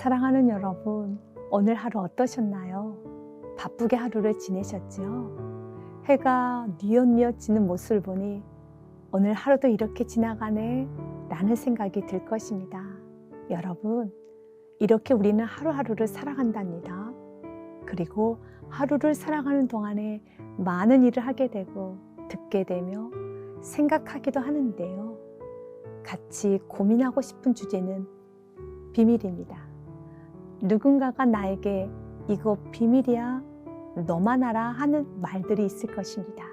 사랑하는 여러분, 오늘 하루 어떠셨나요? 바쁘게 하루를 지내셨죠? 해가 뉘엿뉘엿 지는 모습을 보니 오늘 하루도 이렇게 지나가네 라는 생각이 들 것입니다. 여러분, 이렇게 우리는 하루하루를 살아간답니다. 그리고 하루를 살아가는 동안에 많은 일을 하게 되고 듣게 되며 생각하기도 하는데요. 같이 고민하고 싶은 주제는 비밀입니다. 누군가가 나에게 이거 비밀이야, 너만 알아 하는 말들이 있을 것입니다.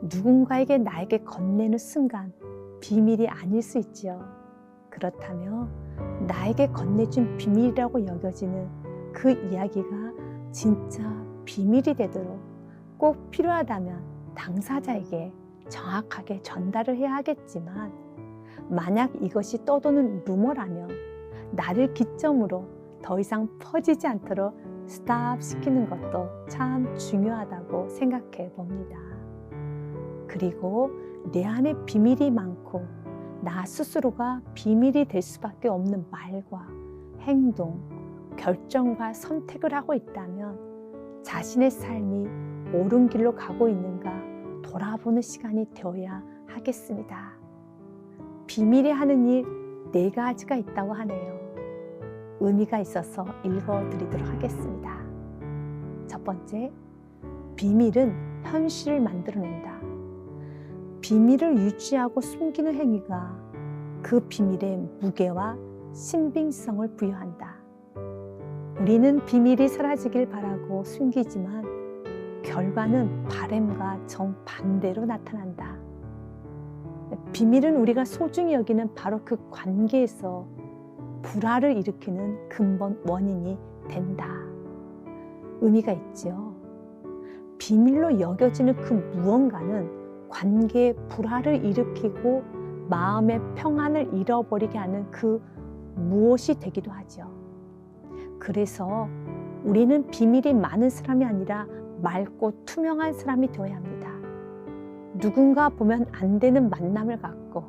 누군가에게 나에게 건네는 순간 비밀이 아닐 수 있지요. 그렇다면 나에게 건네준 비밀이라고 여겨지는 그 이야기가 진짜 비밀이 되도록 꼭 필요하다면 당사자에게 정확하게 전달을 해야 하겠지만, 만약 이것이 떠도는 루머라면 나를 기점으로 더 이상 퍼지지 않도록 스탑 시키는 것도 참 중요하다고 생각해 봅니다. 그리고 내 안에 비밀이 많고 나 스스로가 비밀이 될 수밖에 없는 말과 행동, 결정과 선택을 하고 있다면 자신의 삶이 옳은 길로 가고 있는가 돌아보는 시간이 되어야 하겠습니다. 비밀이 하는 일 4가지가 있다고 하네요. 의미가 있어서 읽어드리도록 하겠습니다. 첫 번째, 비밀은 현실을 만들어낸다. 비밀을 유지하고 숨기는 행위가 그 비밀에 무게와 신빙성을 부여한다. 우리는 비밀이 사라지길 바라고 숨기지만 결과는 바램과 정반대로 나타난다. 비밀은 우리가 소중히 여기는 바로 그 관계에서 불화를 일으키는 근본 원인이 된다. 의미가 있지요. 비밀로 여겨지는 그 무언가는 관계의 불화를 일으키고 마음의 평안을 잃어버리게 하는 그 무엇이 되기도 하죠. 그래서 우리는 비밀이 많은 사람이 아니라 맑고 투명한 사람이 되어야 합니다. 누군가 보면 안 되는 만남을 갖고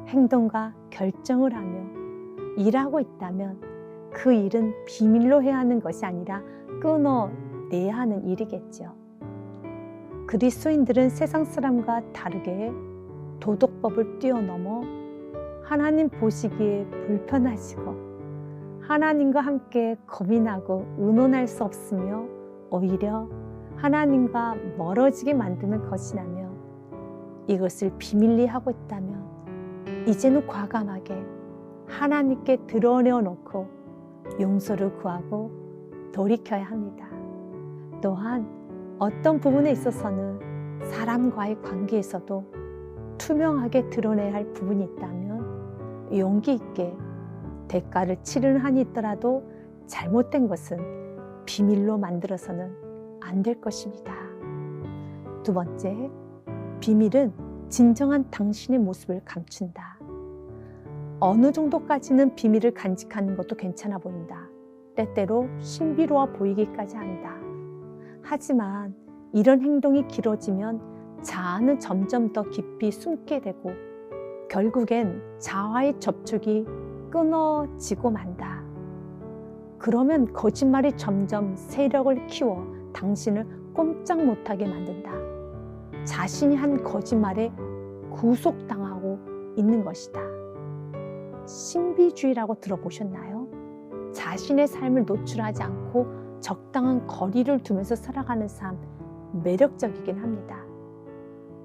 행동과 결정을 하며 일하고 있다면 그 일은 비밀로 해야 하는 것이 아니라 끊어내야 하는 일이겠죠. 그리스도인들은 세상 사람과 다르게 도덕법을 뛰어넘어 하나님 보시기에 불편하시고 하나님과 함께 고민하고 의논할 수 없으며 오히려 하나님과 멀어지게 만드는 것이라며 이것을 비밀리 하고 있다면 이제는 과감하게 하나님께 드러내어 놓고 용서를 구하고 돌이켜야 합니다. 또한 어떤 부분에 있어서는 사람과의 관계에서도 투명하게 드러내야 할 부분이 있다면 용기 있게 대가를 치르는 한이 있더라도 잘못된 것은 비밀로 만들어서는 안 될 것입니다. 두 번째, 비밀은 진정한 당신의 모습을 감춘다. 어느 정도까지는 비밀을 간직하는 것도 괜찮아 보인다. 때때로 신비로워 보이기까지 한다. 하지만 이런 행동이 길어지면 자아는 점점 더 깊이 숨게 되고 결국엔 자아의 접촉이 끊어지고 만다. 그러면 거짓말이 점점 세력을 키워 당신을 꼼짝 못하게 만든다. 자신이 한 거짓말에 구속당하고 있는 것이다. 신비주의라고 들어보셨나요? 자신의 삶을 노출하지 않고 적당한 거리를 두면서 살아가는 삶, 매력적이긴 합니다.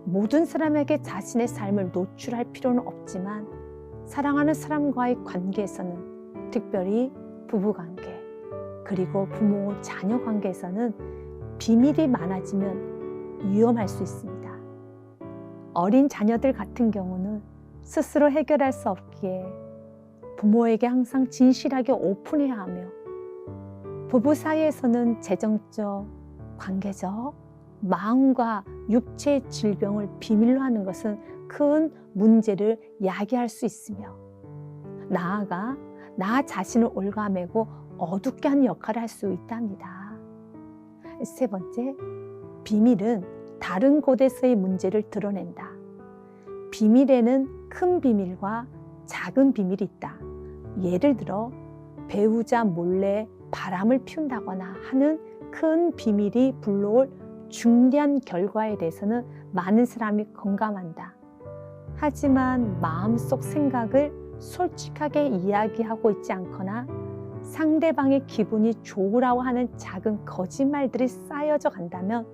모든 사람에게 자신의 삶을 노출할 필요는 없지만 사랑하는 사람과의 관계에서는, 특별히 부부관계, 그리고 부모, 자녀 관계에서는 비밀이 많아지면 위험할 수 있습니다. 어린 자녀들 같은 경우는 스스로 해결할 수 없기에 부모에게 항상 진실하게 오픈해야 하며, 부부 사이에서는 재정적, 관계적, 마음과 육체의 질병을 비밀로 하는 것은 큰 문제를 야기할 수 있으며, 나아가 나 자신을 올가매고 어둡게 하는 역할을 할 수 있답니다. 세 번째, 비밀은 다른 곳에서의 문제를 드러낸다. 비밀에는 큰 비밀과 작은 비밀이 있다. 예를 들어 배우자 몰래 바람을 피운다거나 하는 큰 비밀이 불러올 중대한 결과에 대해서는 많은 사람이 공감한다. 하지만 마음속 생각을 솔직하게 이야기하고 있지 않거나 상대방의 기분이 좋으라고 하는 작은 거짓말들이 쌓여져 간다면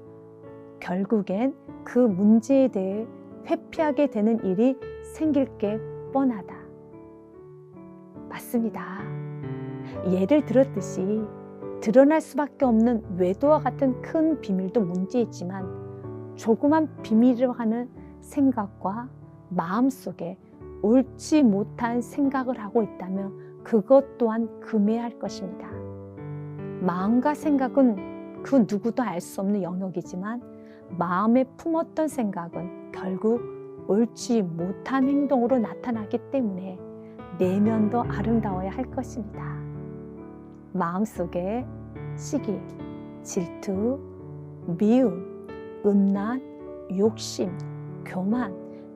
결국엔 그 문제에 대해 회피하게 되는 일이 생길 게 뻔하다. 맞습니다. 예를 들었듯이 드러날 수밖에 없는 외도와 같은 큰 비밀도 문제이지만 조그만 비밀이라고 하는 생각과 마음속에 옳지 못한 생각을 하고 있다면 그것 또한 금해야 할 것입니다. 마음과 생각은 그 누구도 알 수 없는 영역이지만 마음에 품었던 생각은 결국 옳지 못한 행동으로 나타나기 때문에 내면도 아름다워야 할 것입니다. 마음속에 시기, 질투, 미움, 음란, 욕심, 교만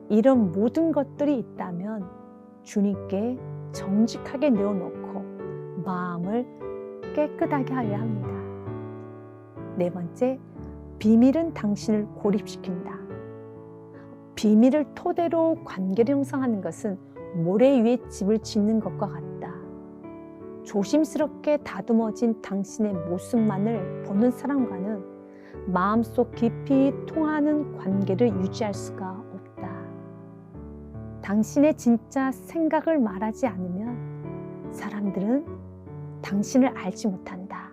이런 모든 것들이 있다면 주님께 정직하게 내어놓고 마음을 깨끗하게 하여야 합니다. 네 번째, 비밀은 당신을 고립시킨다. 비밀을 토대로 관계를 형성하는 것은 모래 위에 집을 짓는 것과 같다. 조심스럽게 다듬어진 당신의 모습만을 보는 사람과는 마음속 깊이 통하는 관계를 유지할 수가 없다. 당신의 진짜 생각을 말하지 않으면 사람들은 당신을 알지 못한다.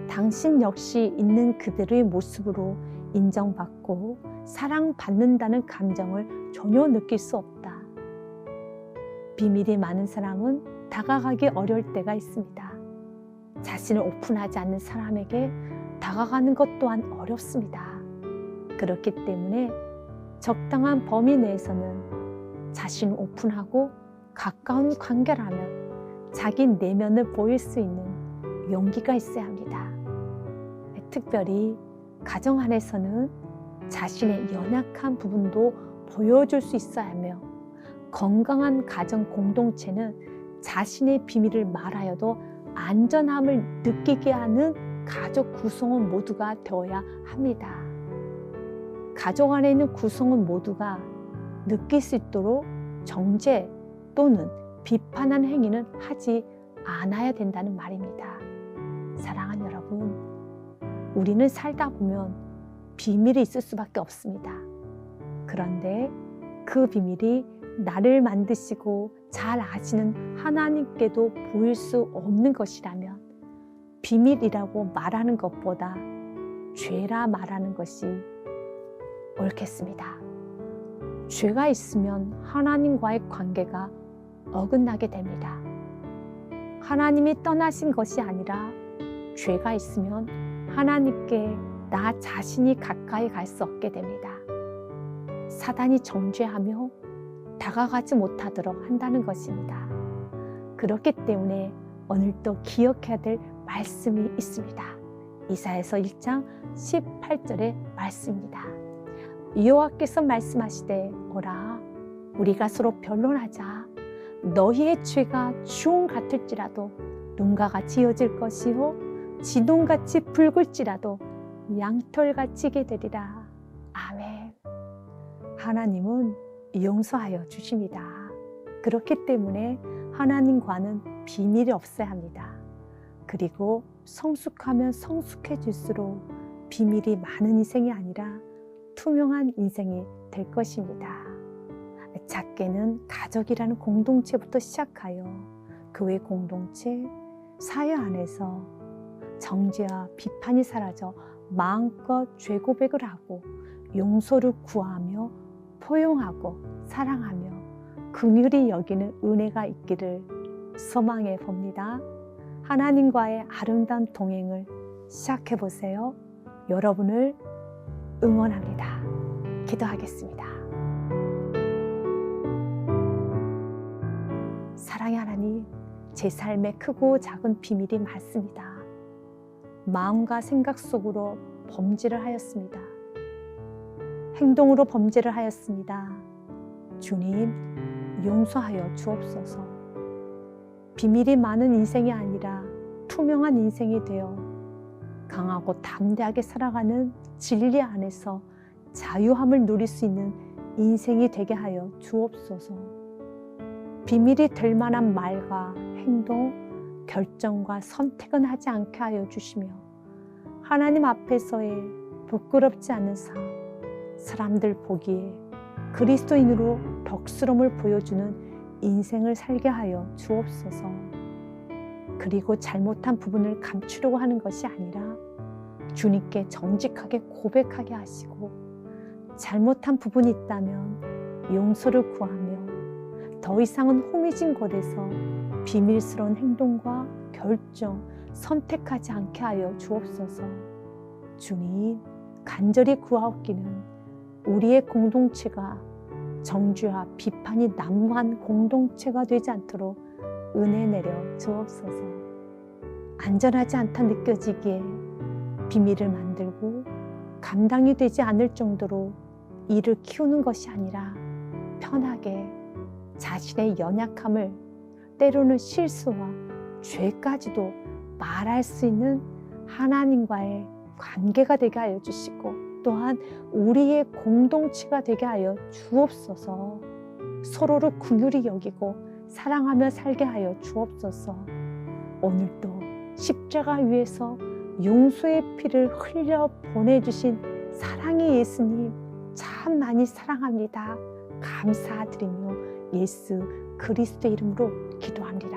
당신 역시 있는 그대로의 모습으로 인정받고 사랑받는다는 감정을 전혀 느낄 수 없다. 비밀이 많은 사람은 다가가기 어려울 때가 있습니다. 자신을 오픈하지 않는 사람에게 다가가는 것 또한 어렵습니다. 그렇기 때문에 적당한 범위 내에서는 자신을 오픈하고 가까운 관계라면 자기 내면을 보일 수 있는 용기가 있어야 합니다. 특별히 가정 안에서는 자신의 연약한 부분도 보여줄 수 있어야 하며 건강한 가정 공동체는 자신의 비밀을 말하여도 안전함을 느끼게 하는 가족 구성원 모두가 되어야 합니다. 가족 안에 있는 구성원 모두가 느낄 수 있도록 정죄 또는 비판하는 행위는 하지 않아야 된다는 말입니다. 사랑하는 여러분, 우리는 살다 보면 비밀이 있을 수밖에 없습니다. 그런데 그 비밀이 나를 만드시고 잘 아시는 하나님께도 보일 수 없는 것이라면 비밀이라고 말하는 것보다 죄라 말하는 것이 옳겠습니다. 죄가 있으면 하나님과의 관계가 어긋나게 됩니다. 하나님이 떠나신 것이 아니라 죄가 있으면 하나님께 나 자신이 가까이 갈 수 없게 됩니다. 사단이 정죄하며 다가가지 못하도록 한다는 것입니다. 그렇기 때문에 오늘도 기억해야 될 말씀이 있습니다. 이사야서 1장 18절의 말씀입니다. 여호와께서 말씀하시되 오라 우리가 서로 변론하자. 너희의 죄가 주홍 같을지라도 눈과 같이 이어질 것이요 진홍같이 붉을지라도 양털같이 게 되리라. 아멘. 하나님은 용서하여 주십니다. 그렇기 때문에 하나님과는 비밀이 없어야 합니다. 그리고 성숙하면 성숙해질수록 비밀이 많은 인생이 아니라 투명한 인생이 될 것입니다. 작게는 가족이라는 공동체부터 시작하여 교회 공동체, 사회 안에서 정죄와 비판이 사라져 마음껏 죄 고백을 하고 용서를 구하며 포용하고 사랑하며 긍휼히 여기는 은혜가 있기를 소망해 봅니다. 하나님과의 아름다운 동행을 시작해 보세요. 여러분을 응원합니다. 기도하겠습니다. 사랑의 하나님, 제 삶에 크고 작은 비밀이 많습니다. 마음과 생각 속으로 범죄를 하였습니다. 행동으로 범죄를 하였습니다. 주님, 용서하여 주옵소서. 비밀이 많은 인생이 아니라 투명한 인생이 되어 강하고 담대하게 살아가는 진리 안에서 자유함을 누릴 수 있는 인생이 되게 하여 주옵소서. 비밀이 될 만한 말과 행동, 결정과 선택은 하지 않게 하여 주시며 하나님 앞에서의 부끄럽지 않은 삶, 사람들 보기에 그리스도인으로 덕스러움을 보여주는 인생을 살게 하여 주옵소서. 그리고 잘못한 부분을 감추려고 하는 것이 아니라 주님께 정직하게 고백하게 하시고 잘못한 부분이 있다면 용서를 구하며 더 이상은 홍해진 곳에서 비밀스러운 행동과 결정, 선택하지 않게 하여 주옵소서. 주님, 간절히 구하옵기는 우리의 공동체가 정죄와 비판이 난무한 공동체가 되지 않도록 은혜 내려 주옵소서. 안전하지 않다 느껴지기에 비밀을 만들고 감당이 되지 않을 정도로 이를 키우는 것이 아니라 편하게 자신의 연약함을 때로는 실수와 죄까지도 말할 수 있는 하나님과의 관계가 되게 하여 주시고 또한 우리의 공동체가 되게 하여 주옵소서. 서로를 긍휼히 여기고 사랑하며 살게 하여 주옵소서. 오늘도 십자가 위에서 용서의 피를 흘려 보내주신 사랑의 예수님 참 많이 사랑합니다. 감사드리며 예수 그리스도의 이름으로 기도합니다.